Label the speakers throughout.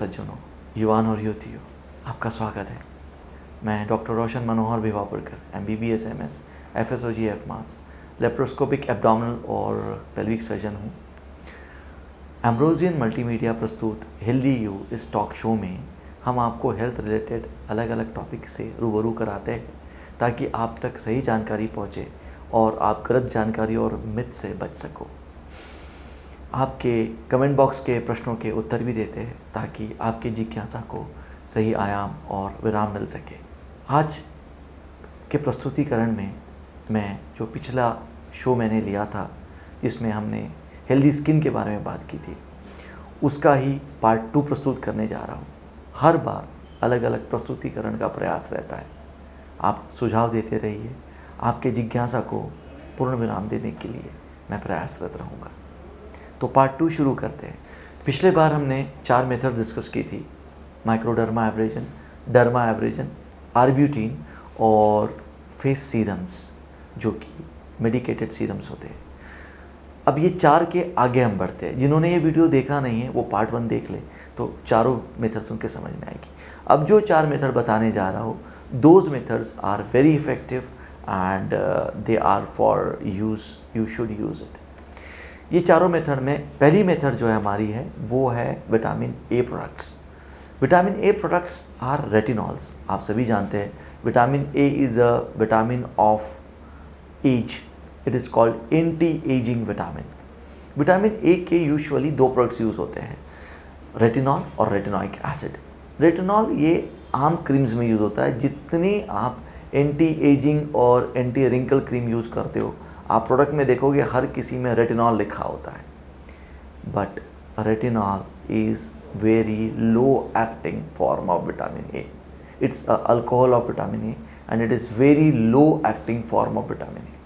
Speaker 1: सज्जनों, युवान और युवतियों, आपका स्वागत है। मैं डॉक्टर रोशन मनोहर भिवापुरकर, MBBS MS, FSOG FMAS, laparoscopic abdominal और पेल्विक सर्जन हूँ। एम्ब्रोजियन मल्टीमीडिया प्रस्तुत हेल्दी यू इस टॉक शो में हम आपको हेल्थ रिलेटेड अलग अलग टॉपिक से रूबरू कराते हैं ताकि आप तक सही जानकारी पहुँचे और आप गलत जानकारी और मिथ से बच सको। आपके कमेंट बॉक्स के प्रश्नों के उत्तर भी देते हैं ताकि आपकी जिज्ञासा को सही आयाम और विराम मिल सके। आज के प्रस्तुतिकरण में मैं जो पिछला शो मैंने लिया था जिसमें हमने हेल्दी स्किन के बारे में बात की थी, उसका ही पार्ट 2 प्रस्तुत करने जा रहा हूँ। हर बार अलग अलग प्रस्तुतिकरण का प्रयास रहता है। आप सुझाव देते रहिए। आपके जिज्ञासा को पूर्ण विराम देने के लिए मैं प्रयासरत रहूँगा। तो पार्ट 2 शुरू करते हैं। पिछले बार हमने 4 मेथड डिस्कस की थी, माइक्रोडर्मा एब्रेजन, डर्मा एब्रेजन, आर्ब्यूटिन और फेस सीरम्स, जो कि मेडिकेटेड सीरम्स होते हैं। अब ये 4 के आगे हम बढ़ते हैं। जिन्होंने ये वीडियो देखा नहीं है वो पार्ट 1 देख ले तो चारों मेथड्स उनके समझ में आएगी। अब जो 4 मेथड बताने जा रहा हूँ, those methods are very effective and they are for use, you should use it. ये चारों मेथड में पहली मेथड जो है हमारी है वो है vitamin A products. Vitamin A products are retinols. आप सभी जानते हैं vitamin A is a vitamin of age. It is called anti aging vitamin. Vitamin A के यूजुअली 2 प्रोडक्ट्स यूज़ होते हैं, रेटिनॉल और रेटिनोइक एसिड। रेटिनॉल ये आम क्रीम्स में यूज़ होता है। जितनी आप एंटी एजिंग और एंटी रिंकल क्रीम यूज़ करते हो, आप प्रोडक्ट में देखोगे हर किसी में रेटिनॉल लिखा होता है। But retinol is very low acting form of vitamin A. It's a alcohol of vitamin A and it is very low acting form of vitamin A.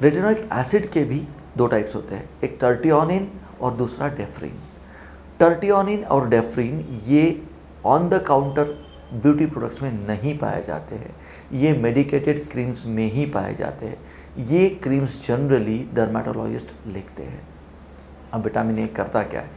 Speaker 1: Retinoic acid के भी 2 टाइप्स होते हैं, एक टर्टियोनिन और दूसरा डेफ्रिन। टर्टियोनिन और डेफ्रिन ये on the counter beauty products में नहीं पाए जाते हैं, ये मेडिकेटेड क्रीम्स में ही पाए जाते हैं। ये क्रीम्स जनरली डर्मेटोलॉजिस्ट लिखते हैं। अब विटामिन ए करता क्या है?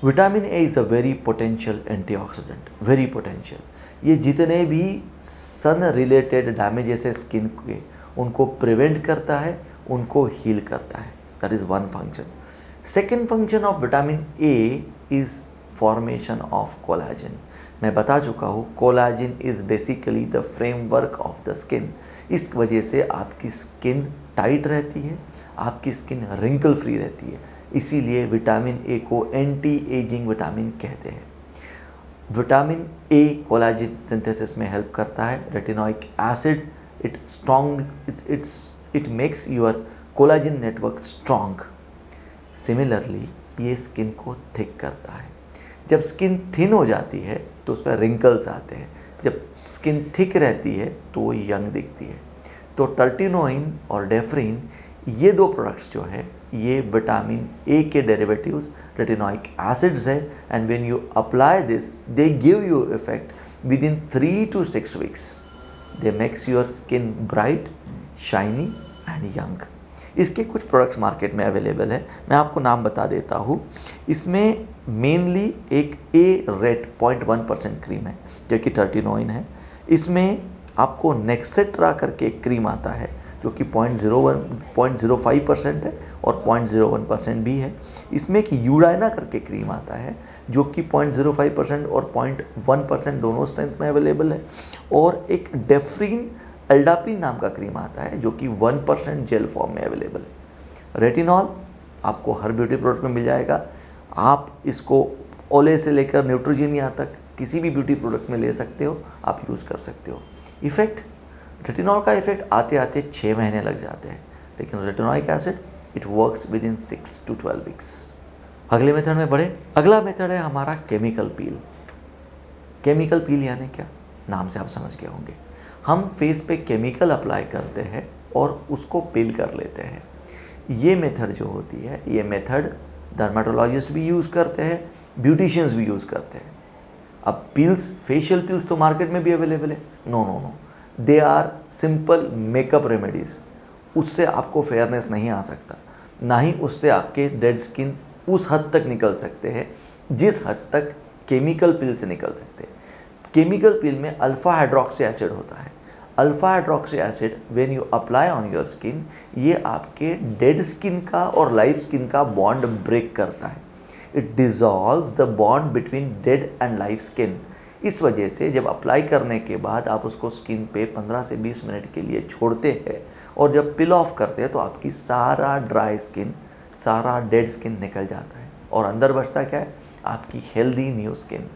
Speaker 1: Vitamin A is a very potential antioxidant, very potential. ये जितने भी सन रिलेटेड डैमेजेस है स्किन के, उनको प्रिवेंट करता है, उनको हील करता है। That is one function. Second function of vitamin A is formation of collagen. मैं बता चुका हूँ, collagen is basically the framework of the skin. इस वजह से आपकी स्किन टाइट रहती है, आपकी स्किन रिंकल फ्री रहती है। इसीलिए विटामिन ए को एंटी एजिंग विटामिन कहते हैं। विटामिन ए कोलाजन सिंथेसिस में हेल्प करता है। Retinoic acid it makes your collagen network strong. Similarly ये स्किन को थिक करता है। जब स्किन थिन हो जाती है तो उस पर रिंकल्स आते हैं, जब स्किन थिक रहती है तो वो यंग दिखती है। तो टर्टिनोइन और डेफ्रिन ये 2 प्रोडक्ट्स जो है ये विटामिन ए के डेरिवेटिव्स रेटिनोइक एसिड्स है। And when you apply this they give you effect with in 3 to 6 weeks। They makes your skin bright, shiny and young. इसके कुछ प्रोडक्ट्स मार्केट में अवेलेबल है, मैं आपको नाम बता देता हूँ। इसमें मेनली एक ए रेट 0.1% क्रीम है जो कि टर्टिनोइन है। इसमें आपको नेक्सेट्रा करके एक क्रीम आता है जो कि 0.05% है और 0.01% भी है। इसमें एक यूडाइना करके क्रीम आता है जो कि 0.05% और 0.1% दोनों स्ट्रेंथ में अवेलेबल है। और एक डेफ्रिन एल्डापिन नाम का क्रीम आता है जो कि 1% जेल फॉर्म में अवेलेबल है। रेटिनॉल आपको हर ब्यूटी प्रोडक्ट में मिल जाएगा। आप इसको ओले से लेकर न्यूट्रोजेनिया तक किसी भी ब्यूटी प्रोडक्ट में ले सकते हो, आप यूज़ कर सकते हो। इफ़ेक्ट, रेटिनॉल का इफ़ेक्ट आते आते 6 महीने लग जाते हैं, लेकिन retinoic acid it works with in 6 to 12 weeks। अगले मेथड में बढ़े। अगला मेथड है हमारा केमिकल पील। केमिकल पील यानी क्या? नाम से आप समझ गए होंगे। हम फेस पे केमिकल अप्लाई करते हैं और उसको पील कर लेते हैं। ये मेथड जो होती है, ये मेथड डर्मेटोलॉजिस्ट भी यूज़ करते हैं, ब्यूटिशियंस भी यूज़ करते हैं। अब पील्स, फेशियल पील्स तो मार्केट में भी अवेलेबल है। No no no, they are simple makeup remedies. उससे आपको फेयरनेस नहीं आ सकता, ना ही उससे आपके डेड स्किन उस हद तक निकल सकते हैं जिस हद तक केमिकल पिल से निकल सकते हैं। केमिकल पिल में अल्फा हाइड्रोक्सी एसिड होता है। Alpha hydroxy acid when you apply on your skin, ये आपके डेड स्किन का और लाइव स्किन का बॉन्ड ब्रेक करता है। It dissolves the bond between dead and live skin. इस वजह से जब अप्लाई करने के बाद आप उसको स्किन पे 15 से 20 मिनट के लिए छोड़ते हैं और जब पिल ऑफ करते हैं तो आपकी सारा ड्राई स्किन, सारा डेड स्किन निकल जाता है और अंदर बचता क्या है, आपकी healthy new skin.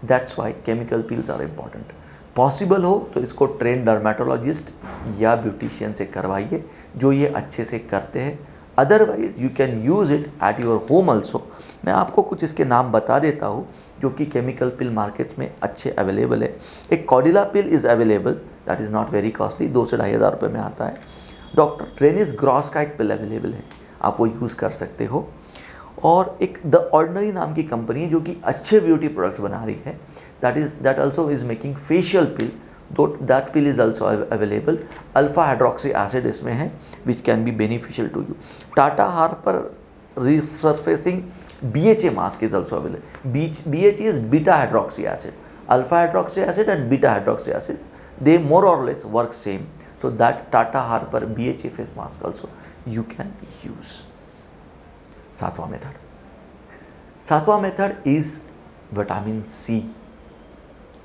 Speaker 1: That's why chemical peels are important. Possible हो तो इसको ट्रेन डर्मेटोलॉजिस्ट या ब्यूटिशियन से करवाइए जो ये अच्छे से करते हैं। Otherwise you can use it at your home also. मैं आपको कुछ इसके नाम बता देता हूँ जो कि केमिकल पिल मार्केट में अच्छे अवेलेबल है। एक कॉर्डिला pill is available, that is not very costly, 2 से 2,500 रुपये में आता है। डॉक्टर ट्रेनिस ग्रॉस का एक पिल अवेलेबल है, आप वो यूज़ कर सकते हो। और एक द ऑर्डिनरी नाम की कंपनी है जो कि अच्छे ब्यूटी प्रोडक्ट्स बना रही है, that also is making facial peel, that peel is also available. Alpha hydroxy acid इसमें है which can be beneficial to you. Tata Harper resurfacing BHA mask is also available. BHA is beta hydroxy acid. Alpha hydroxy acid and beta hydroxy acid, they more or less work same. So that Tata Harper BHA face mask also you can use. सातवां method is vitamin C.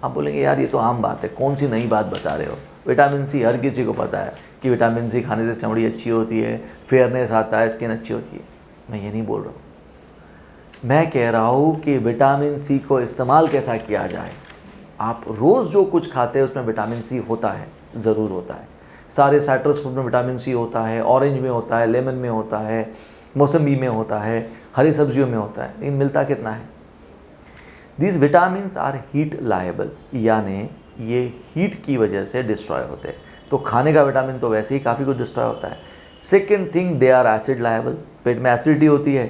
Speaker 1: आप बोलेंगे यार ये तो आम बात है, कौन सी नई बात बता रहे हो। विटामिन सी हर किसी को पता है कि विटामिन सी खाने से चमड़ी अच्छी होती है, फेयरनेस आता है, स्किन अच्छी होती है। मैं ये नहीं बोल रहा हूँ, मैं कह रहा हूँ कि विटामिन सी को इस्तेमाल कैसा किया जाए। आप रोज़ जो कुछ खाते हैं उसमें विटामिन सी होता है, ज़रूर होता है। सारे साइट्रस फ्रूट में विटामिन सी होता है, ऑरेंज में होता है, लेमन में होता है, मौसम्बी में होता है, हरी सब्जियों में होता है, लेकिन मिलता कितना है। These vitamins are heat labile, यानी ये हीट की वजह से डिस्ट्रॉय होते हैं। तो खाने का विटामिन तो वैसे ही काफ़ी कुछ डिस्ट्रॉय होता है। Second thing, they are acid liable, पेट में एसिडिटी होती है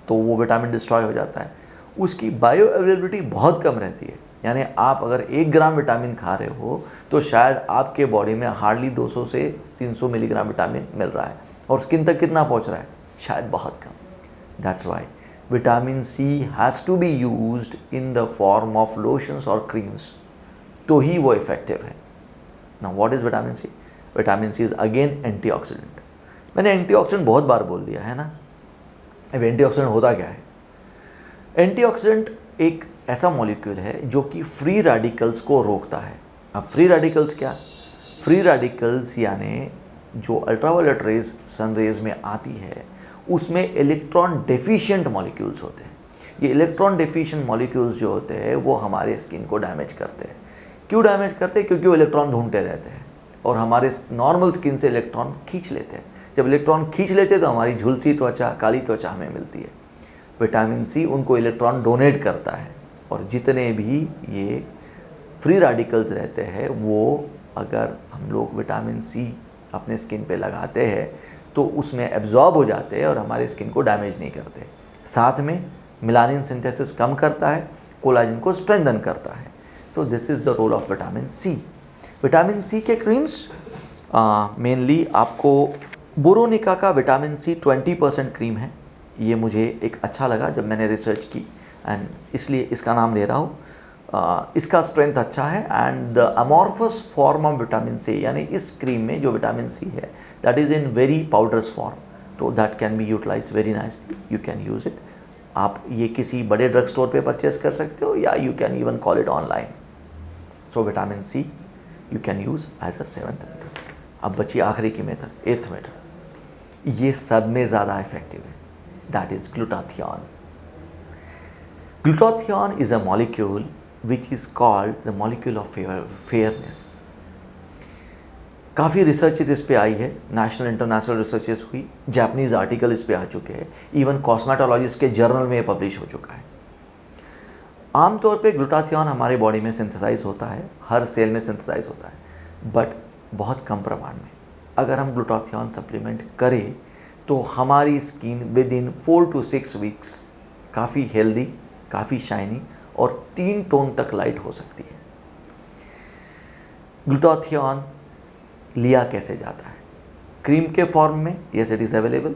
Speaker 1: तो वो विटामिन डिस्ट्रॉय हो जाता है। उसकी बायो अवेलेबिलिटी बहुत कम रहती है, यानी आप अगर 1 ग्राम विटामिन खा रहे हो तो शायद आपके बॉडी में हार्डली 200 से 300 मिलीग्राम विटामिन मिल रहा है, और स्किन तक कितना पहुंच रहा है, शायद बहुत कम। That's why vitamin C has to be used in the form of lotions और क्रीम्स, तो ही वो इफेक्टिव है। Now what is vitamin C? Vitamin C is again antioxidant. मैंने एंटीऑक्सीडेंट बहुत बार बोल दिया है ना। अब एंटीऑक्सीडेंट होता क्या है? एंटीऑक्सीडेंट एक ऐसा मॉलिक्यूल है जो कि फ्री रेडिकल्स को रोकता है। अब फ्री रेडिकल्स क्या? फ्री रेडिकल्स यानी जो अल्ट्रावायलेट रेज सन रेज में आती है उसमें इलेक्ट्रॉन डेफिशिएंट मॉलिक्यूल्स होते हैं। ये इलेक्ट्रॉन डेफिशिएंट मॉलिक्यूल्स जो होते हैं वो हमारे स्किन को डैमेज करते हैं। क्यों डैमेज करते हैं? क्योंकि वो इलेक्ट्रॉन ढूंढते रहते हैं और हमारे नॉर्मल स्किन से इलेक्ट्रॉन खींच लेते हैं। जब इलेक्ट्रॉन खींच लेते हैं तो हमारी झुलसी त्वचा, काली त्वचा हमें मिलती है। विटामिन सी उनको इलेक्ट्रॉन डोनेट करता है, और जितने भी ये फ्री रेडिकल्स रहते हैं वो अगर हम लोग विटामिन सी अपने स्किन पे लगाते हैं तो उसमें एब्जॉर्ब हो जाते हैं और हमारे स्किन को डैमेज नहीं करते। साथ में मेलानिन सिंथेसिस कम करता है, कोलाजन को स्ट्रेंथन करता है। तो this is the role of vitamin C. Vitamin C के क्रीम्स मेनली आपको बोरोनिका का विटामिन सी 20% क्रीम है। ये मुझे एक अच्छा लगा जब मैंने रिसर्च की, एंड इसलिए इसका नाम ले रहा हूँ। इसका स्ट्रेंथ अच्छा है, and the amorphous form of vitamin C, यानी इस क्रीम में जो विटामिन सी है that is in very powders form, तो that can be utilise very nicely. You can use it. आप ये किसी बड़े ड्रग स्टोर पे परचेज कर सकते हो या you can even call it online. So vitamin C you can use as a 7th method. अब बची आखिरी की मेथड, 8th मेथड। ये सब में ज़्यादा इफेक्टिव है, that is glutathione. Glutathione is a molecule which is called the molecule of fairness. काफ़ी रिसर्चेज इस पे आई है, नेशनल इंटरनेशनल रिसर्चेज हुई, जापानीज़ आर्टिकल इस पे आ चुके हैं, इवन कॉस्मेटोलॉजिस्ट के जर्नल में पब्लिश हो चुका है। आमतौर पे ग्लूटाथियोन हमारे बॉडी में सिंथेसाइज होता है, हर सेल में सिंथेसाइज होता है, बट बहुत कम प्रमाण में। अगर हम ग्लूटाथियोन सप्लीमेंट करें तो हमारी skin with in 4 to 6 weeks काफ़ी हेल्दी, काफ़ी शाइनी और 3 टोन तक लाइट हो सकती है। ग्लूटाथियोन लिया कैसे जाता है? क्रीम के फॉर्म में, yes it is available.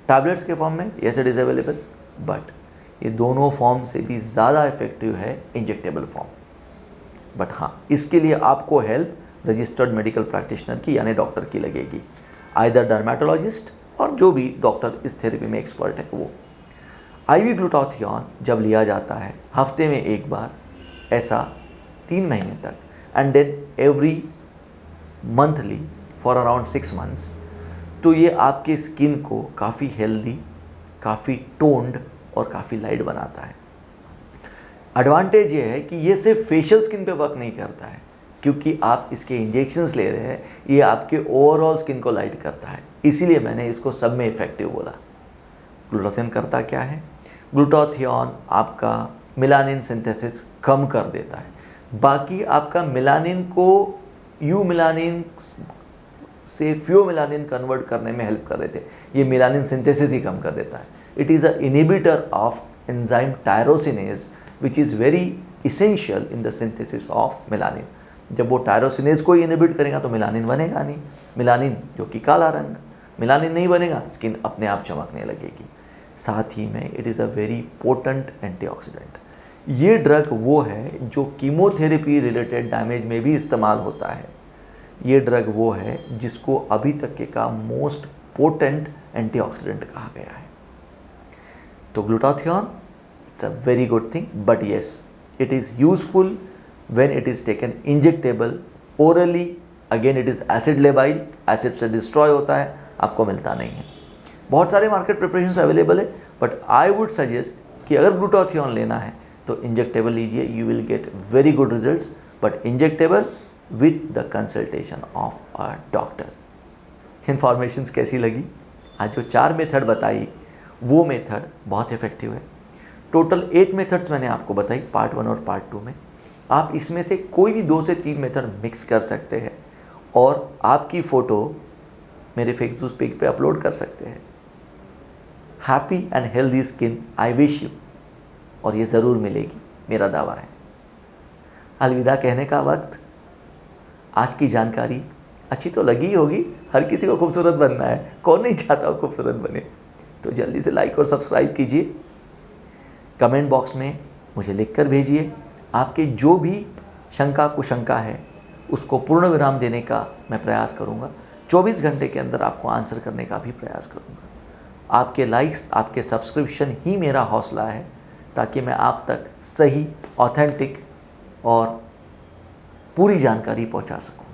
Speaker 1: Tablets के फॉर्म में, yes it is available. But ये दोनों फॉर्म से भी ज़्यादा इफेक्टिव है इंजेक्टेबल फॉर्म। बट हाँ, इसके लिए आपको हेल्प रजिस्टर्ड मेडिकल प्रैक्टिशनर की यानी डॉक्टर की लगेगी, आइदर डर्मेटोलॉजिस्ट और जो भी डॉक्टर इस थेरेपी में एक्सपर्ट है वो। IV ग्लूटाथियोन जब लिया जाता है हफ्ते में एक बार, ऐसा 3 महीने तक, and then every monthly for around 6 months, तो ये आपके स्किन को काफ़ी हेल्दी, काफ़ी टोन्ड और काफ़ी लाइट बनाता है। एडवांटेज ये है कि ये सिर्फ फेशियल स्किन पे वर्क नहीं करता है, क्योंकि आप इसके इंजेक्शंस ले रहे हैं, ये आपके ओवरऑल स्किन को लाइट करता है, इसीलिए मैंने इसको सब में इफेक्टिव बोला। ग्लूटाथियोन करता क्या है? ग्लूटाथियोन आपका मेलानिन सिंथेसिस कम कर देता है। बाकी आपका मेलानिन को यू मेलानिन से फ्यू मेलानिन कन्वर्ट करने में हेल्प कर देते हैं, ये मेलानिन सिंथेसिस ही कम कर देता है। It is a inhibitor of enzyme tyrosinase which is very essential in the synthesis of melanin. जब वो टायरोसिनेज को इनहिबिट करेगा तो मेलानिन बनेगा नहीं, मेलानिन जो कि काला रंग, मेलानिन नहीं बनेगा, स्किन अपने आप चमकने लगेगी। साथ ही में it is a very potent antioxidant. ये ड्रग वो है जो कीमोथेरेपी रिलेटेड डैमेज में भी इस्तेमाल होता है। ये ड्रग वो है जिसको अभी तक के का मोस्ट पोटेंट एंटीऑक्सीडेंट कहा गया है। तो glutathione it's a very good thing, but yes it is useful when it is taken injectable orally. Again it is acid labile, acid से डिस्ट्रॉय होता है, आपको मिलता नहीं है। बहुत सारे मार्केट प्रिपरेशंस अवेलेबल है, बट आई वुड सजेस्ट कि अगर ग्लूटाथियोन लेना है तो इंजेक्टेबल लीजिए, you will get very good results, but injectable with the consultation of a doctor. Informations कैसी लगी? आज जो 4 मेथड बताई वो मेथड बहुत इफेक्टिव है। टोटल 8 मेथड्स मैंने आपको बताई पार्ट 1 और पार्ट 2 में। आप इसमें से कोई भी 2 से 3 मेथड मिक्स कर सकते हैं और आपकी फ़ोटो मेरे फेसबुक पेज पे अपलोड कर सकते हैं। Happy and healthy skin I wish you, और ये ज़रूर मिलेगी, मेरा दावा है। अलविदा कहने का वक्त। आज की जानकारी अच्छी तो लगी होगी, हर किसी को खूबसूरत बनना है, कौन नहीं चाहता वो खूबसूरत बने। तो जल्दी से लाइक और सब्सक्राइब कीजिए, कमेंट बॉक्स में मुझे लिख कर भेजिए। आपके जो भी शंका कुशंका है उसको पूर्ण विराम देने का मैं प्रयास करूंगा। 24 घंटे के अंदर आपको आंसर करने का भी प्रयास करूंगा। आपके लाइक्स, आपके सब्सक्रिप्शन ही मेरा हौसला है, ताकि मैं आप तक सही, ऑथेंटिक और पूरी जानकारी पहुंचा सकूं।